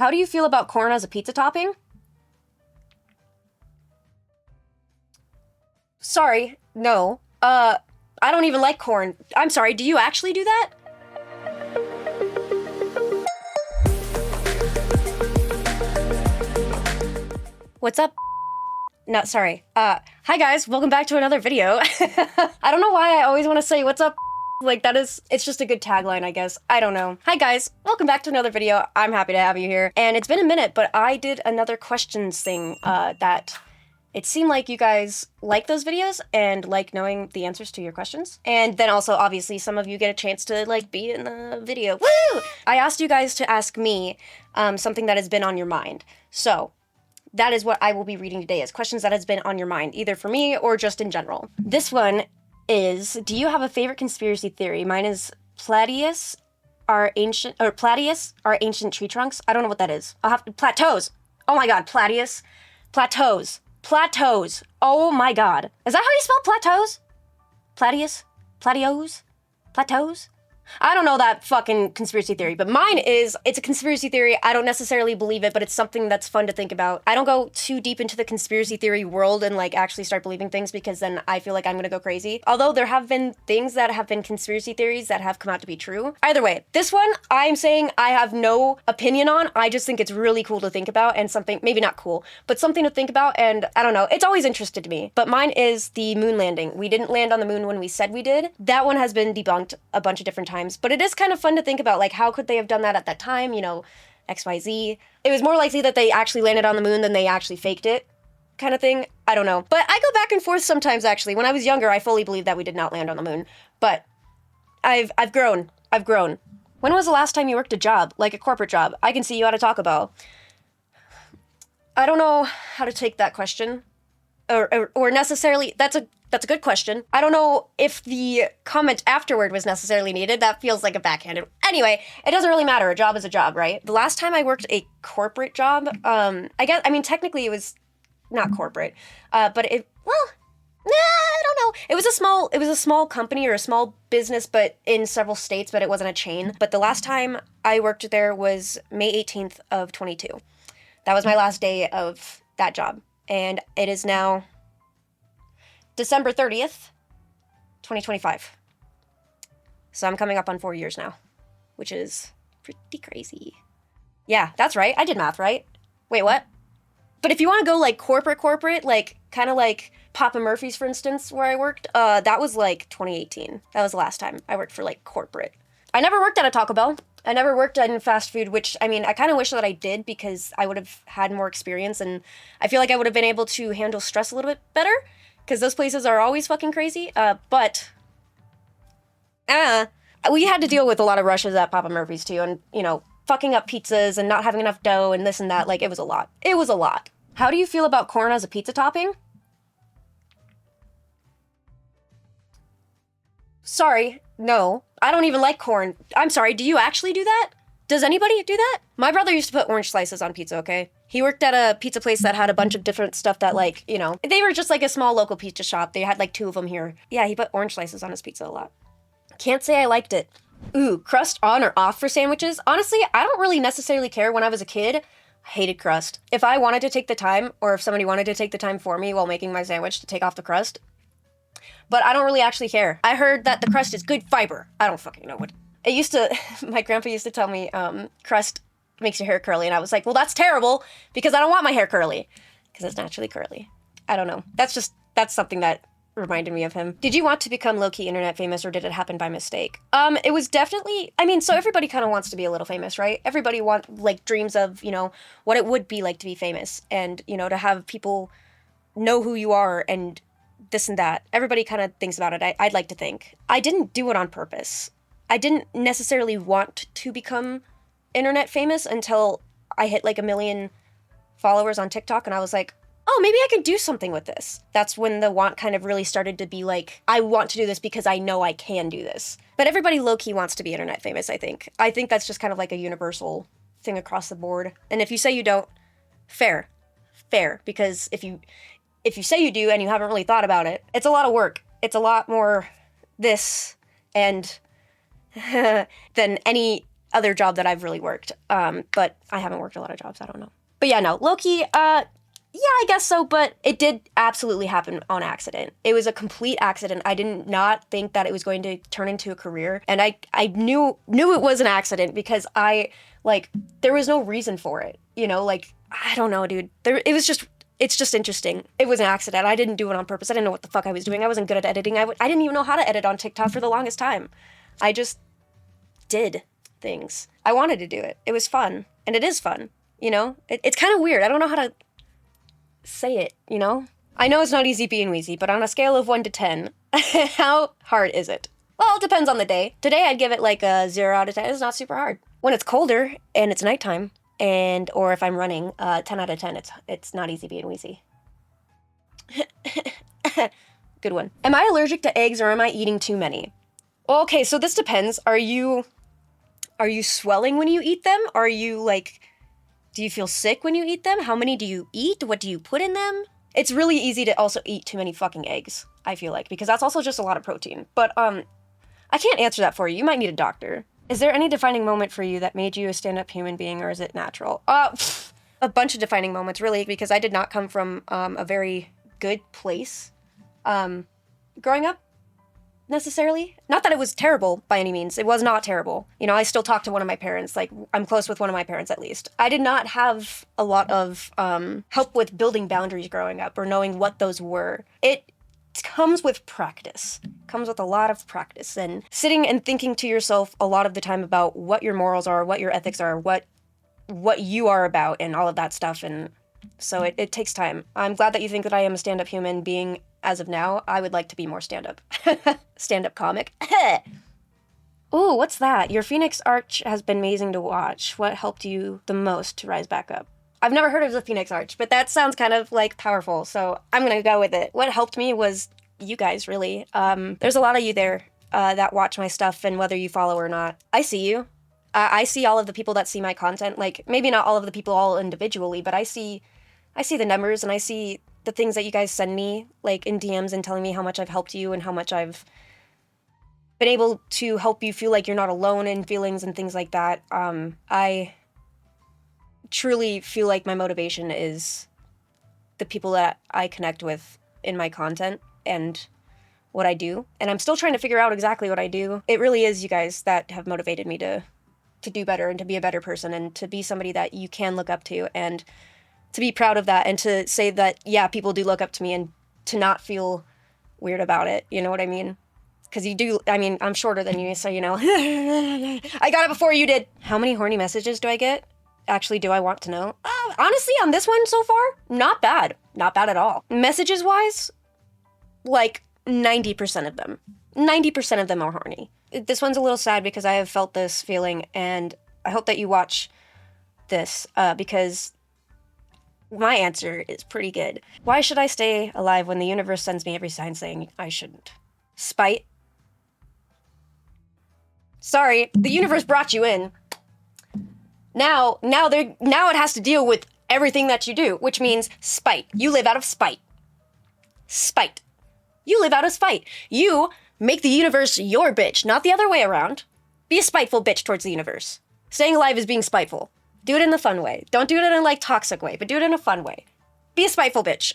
How do you feel about corn as a pizza topping? Sorry, no. I don't even like corn. I'm sorry, do you actually do that? What's up? No, sorry. Hi guys, welcome back to another video. I don't know why I always want to say what's up. Like it's just a good tagline, I guess. I don't know. Hi guys, welcome back to another video. I'm happy to have you here. And it's been a minute, but I did another questions thing that it seemed like you guys like those videos and like knowing the answers to your questions. And then also, obviously, some of you get a chance to like be in the video. Woo! I asked you guys to ask me something that has been on your mind. So that is what I will be reading today, is questions that has been on your mind, either for me or just in general. This one is, do you have a favorite conspiracy theory? Mine is Plateaus are ancient tree trunks. I don't know what that is. Plateaus. Oh my god, Plateaus. Plateaus. Oh my god. Is that how you spell plateaus? Plateaus? Plateaus? I don't know that fucking conspiracy theory, but mine is, it's a conspiracy theory. I don't necessarily believe it, but it's something that's fun to think about. I don't go too deep into the conspiracy theory world and like actually start believing things, because then I feel like I'm gonna go crazy. Although there have been things that have been conspiracy theories that have come out to be true. Either way, this one I'm saying I have no opinion on. I just think it's really cool to think about, and something, maybe not cool, but something to think about, and I don't know, it's always interested me. But mine is the moon landing. We didn't land on the moon when we said we did. That one has been debunked a bunch of different times, but it is kind of fun to think about, like, how could they have done that at that time, you know, XYZ. It was more likely that they actually landed on the moon than they actually faked it, kind of thing. I don't know. But I go back and forth sometimes, actually. When I was younger, I fully believed that we did not land on the moon. But I've grown. When was the last time you worked a job, like a corporate job? I can see you at a Taco Bell. I don't know how to take that question. Or necessarily, that's a good question. I don't know if the comment afterward was necessarily needed. That feels like a backhanded. Anyway, it doesn't really matter. A job is a job, right? The last time I worked a corporate job, I mean, technically it was not corporate, but I don't know. It was a small company or a small business, but in several states, but it wasn't a chain. But the last time I worked there was May 18th of 22. That was my last day of that job. And it is now December 30th, 2025. So I'm coming up on 4 years now, which is pretty crazy. Yeah, that's right. I did math, right? Wait, what? But if you want to go like corporate, like kind of like Papa Murphy's, for instance, where I worked, that was like 2018. That was the last time I worked for like corporate. I never worked at a Taco Bell. I never worked in fast food, which, I mean, I kind of wish that I did, because I would have had more experience, and I feel like I would have been able to handle stress a little bit better, because those places are always fucking crazy. We had to deal with a lot of rushes at Papa Murphy's too, and, you know, fucking up pizzas and not having enough dough and this and that. Like, it was a lot. It was a lot. How do you feel about corn as a pizza topping? Sorry, no. I don't even like corn. I'm sorry, do you actually do that? Does anybody do that? My brother used to put orange slices on pizza, okay? He worked at a pizza place that had a bunch of different stuff that, like, you know, they were just like a small local pizza shop. They had like 2 of them here. Yeah, he put orange slices on his pizza a lot. Can't say I liked it. Ooh, crust on or off for sandwiches? Honestly, I don't really necessarily care. When I was a kid, I hated crust. If I wanted to take the time, or if somebody wanted to take the time for me while making my sandwich to take off the crust, but I don't really actually care. I heard that the crust is good fiber. I don't fucking know what. It used to, my grandpa used to tell me, crust makes your hair curly. And I was like, well, that's terrible, because I don't want my hair curly, because it's naturally curly. I don't know. That's something that reminded me of him. Did you want to become low-key internet famous, or did it happen by mistake? It was definitely, I mean, so everybody kind of wants to be a little famous, right? Everybody dreams of, you know, what it would be like to be famous, and, you know, to have people know who you are and this and that. Everybody kind of thinks about it. I'd like to think. I didn't do it on purpose. I didn't necessarily want to become internet famous until I hit like 1 million followers on TikTok, and I was like, oh, maybe I can do something with this. That's when the want kind of really started to be like, I want to do this because I know I can do this. But everybody low-key wants to be internet famous, I think. I think that's just kind of like a universal thing across the board. And if you say you don't, fair. Because if you say you do and you haven't really thought about it, it's a lot of work. It's a lot more this and than any other job that I've really worked. But I haven't worked a lot of jobs, I don't know. But yeah, no, low-key, yeah, I guess so, but it did absolutely happen on accident. It was a complete accident. I did not think that it was going to turn into a career, and I knew it was an accident because there was no reason for it, you know, like, I don't know, dude. It's just interesting. It was an accident. I didn't do it on purpose. I didn't know what the fuck I was doing. I wasn't good at editing. I didn't even know how to edit on TikTok for the longest time. I just did things. I wanted to do it. It was fun, and it is fun. You know, it's kind of weird. I don't know how to say it, you know? I know it's not easy being wheezy, but on a scale of 1 to 10, how hard is it? Well, it depends on the day. Today I'd give it like a 0 out of 10. It's not super hard. When it's colder and it's nighttime, or if I'm running, 10 out of 10, it's not easy being wheezy. Good one. Am I allergic to eggs or am I eating too many? Well, okay, so this depends. Are you swelling when you eat them? Are you like... Do you feel sick when you eat them? How many do you eat? What do you put in them? It's really easy to also eat too many fucking eggs, I feel like, because that's also just a lot of protein. But I can't answer that for you. You might need a doctor. Is there any defining moment for you that made you a stand-up human being, or is it natural? A bunch of defining moments, really, because I did not come from a very good place growing up. Necessarily. Not that it was terrible by any means. It was not terrible. You know, I still talk to one of my parents. Like, I'm close with one of my parents at least. I did not have a lot of help with building boundaries growing up or knowing what those were. It comes with practice. Comes with a lot of practice and sitting and thinking to yourself a lot of the time about what your morals are, what your ethics are, what you are about and all of that stuff. And so it takes time. I'm glad that you think that I am a stand-up human being. As of now, I would like to be more stand-up. Stand-up comic. Ooh, what's that? Your Phoenix Arch has been amazing to watch. What helped you the most to rise back up? I've never heard of the Phoenix Arch, but that sounds kind of, like, powerful, so I'm gonna go with it. What helped me was you guys, really. There's a lot of you there that watch my stuff, and whether you follow or not, I see you. I see all of the people that see my content. Like, maybe not all of the people all individually, but I see the numbers, and I see the things that you guys send me, like, in DMs and telling me how much I've helped you and how much I've been able to help you feel like you're not alone in feelings and things like that. I truly feel like my motivation is the people that I connect with in my content and what I do. And I'm still trying to figure out exactly what I do. It really is you guys that have motivated me to do better and to be a better person and to be somebody that you can look up to and to be proud of that and to say that, yeah, people do look up to me and to not feel weird about it. You know what I mean? Because you do, I mean, I'm shorter than you, so, you know. I got it before you did. How many horny messages do I get? Actually, do I want to know? Honestly, on this one so far, not bad. Not bad at all. Messages-wise, like 90% of them. 90% of them are horny. This one's a little sad because I have felt this feeling, and I hope that you watch this because my answer is pretty good. Why should I stay alive when the universe sends me every sign saying I shouldn't? Spite. Sorry, the universe brought you in. Now it has to deal with everything that you do, which means spite. You live out of spite. Spite. You live out of spite. You make the universe your bitch, not the other way around. Be a spiteful bitch towards the universe. Staying alive is being spiteful. Do it in a fun way. Don't do it in a, like, toxic way, but do it in a fun way. Be a spiteful bitch.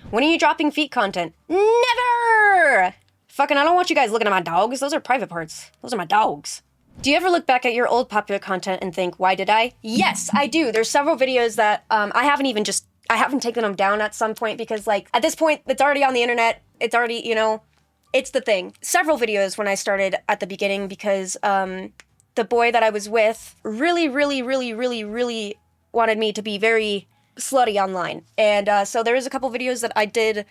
When are you dropping feet content? Never! Fucking, I don't want you guys looking at my dogs. Those are private parts. Those are my dogs. Do you ever look back at your old popular content and think, why did I? Yes, I do. There's several videos that I haven't taken them down at some point because, like, at this point, it's already on the internet. It's already, you know, it's the thing. Several videos when I started at the beginning because the boy that I was with really wanted me to be very slutty online. And so there was a couple videos that I did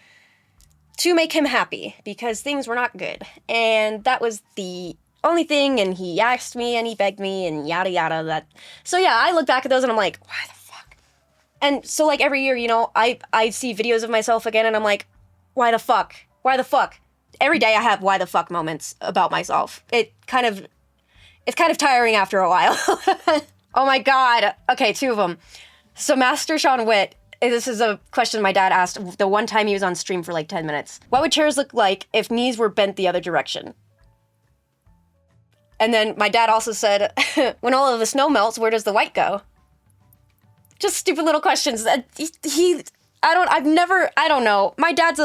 to make him happy because things were not good. And that was the only thing, and he asked me and he begged me and yada yada. So yeah, I look back at those and I'm like, why the fuck? And so, like, every year, you know, I see videos of myself again and I'm like, why the fuck? Why the fuck? Every day I have why the fuck moments about myself. It's kind of tiring after a while. Oh my god. Okay, 2 of them. So Master Sean Witt, this is a question my dad asked the one time he was on stream for like 10 minutes. What would chairs look like if knees were bent the other direction? And then my dad also said, when all of the snow melts, where does the white go? Just stupid little questions. I don't know. My dad's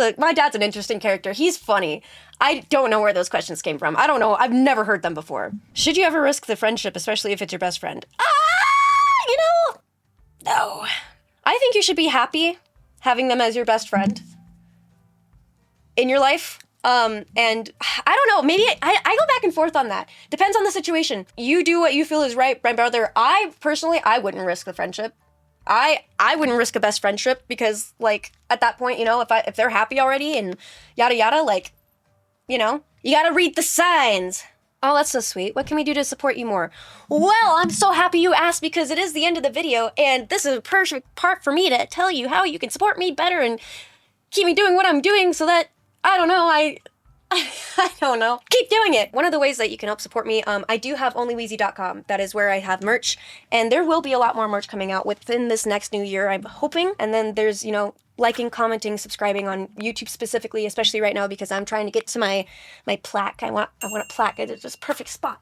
an interesting character. He's funny. I don't know where those questions came from. I don't know. I've never heard them before. Should you ever risk the friendship, especially if it's your best friend? No. I think you should be happy having them as your best friend in your life. And I don't know, maybe I go back and forth on that. Depends on the situation. You do what you feel is right, my brother. I wouldn't risk the friendship. I wouldn't risk a best friendship because, like, at that point, you know, if they're happy already and yada yada, like, you know, you gotta read the signs. Oh, that's so sweet. What can we do to support you more? Well, I'm so happy you asked because it is the end of the video, and this is a perfect part for me to tell you how you can support me better and keep me doing what I'm doing so that, I don't know, I don't know. Keep doing it. One of the ways that you can help support me, I do have onlyweezy.com. That is where I have merch, and there will be a lot more merch coming out within this next new year, I'm hoping. And then there's, you know, liking, commenting, subscribing on YouTube specifically, especially right now because I'm trying to get to my plaque. I want a plaque. It's just perfect spot.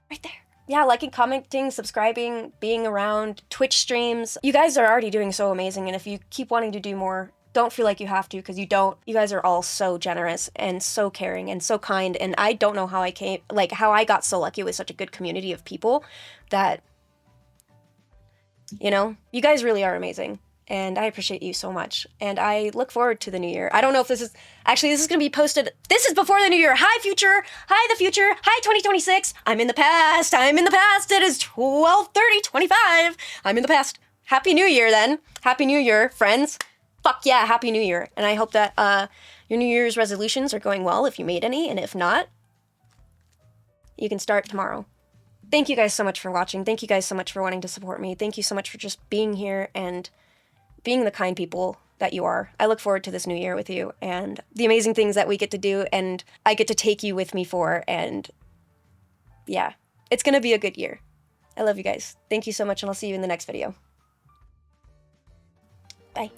Right there. Yeah, liking, commenting, subscribing, being around, Twitch streams. You guys are already doing so amazing, and if you keep wanting to do more, don't feel like you have to, because you don't. You guys are all so generous and so caring and so kind, and I don't know how how I got so lucky with such a good community of people that, you know, you guys really are amazing. And I appreciate you so much. And I look forward to the new year. I don't know if this is going to be posted. This is before the new year. Hi, future. Hi, the future. Hi, 2026. I'm in the past. I'm in the past. It is 12/30/25. I'm in the past. Happy New Year, then. Happy New Year, friends. Fuck yeah, Happy New Year. And I hope that your New Year's resolutions are going well if you made any. And if not, you can start tomorrow. Thank you guys so much for watching. Thank you guys so much for wanting to support me. Thank you so much for just being here and being the kind people that you are. I look forward to this new year with you and the amazing things that we get to do and I get to take you with me for, and yeah, it's gonna be a good year. I love you guys. Thank you so much, and I'll see you in the next video. Bye.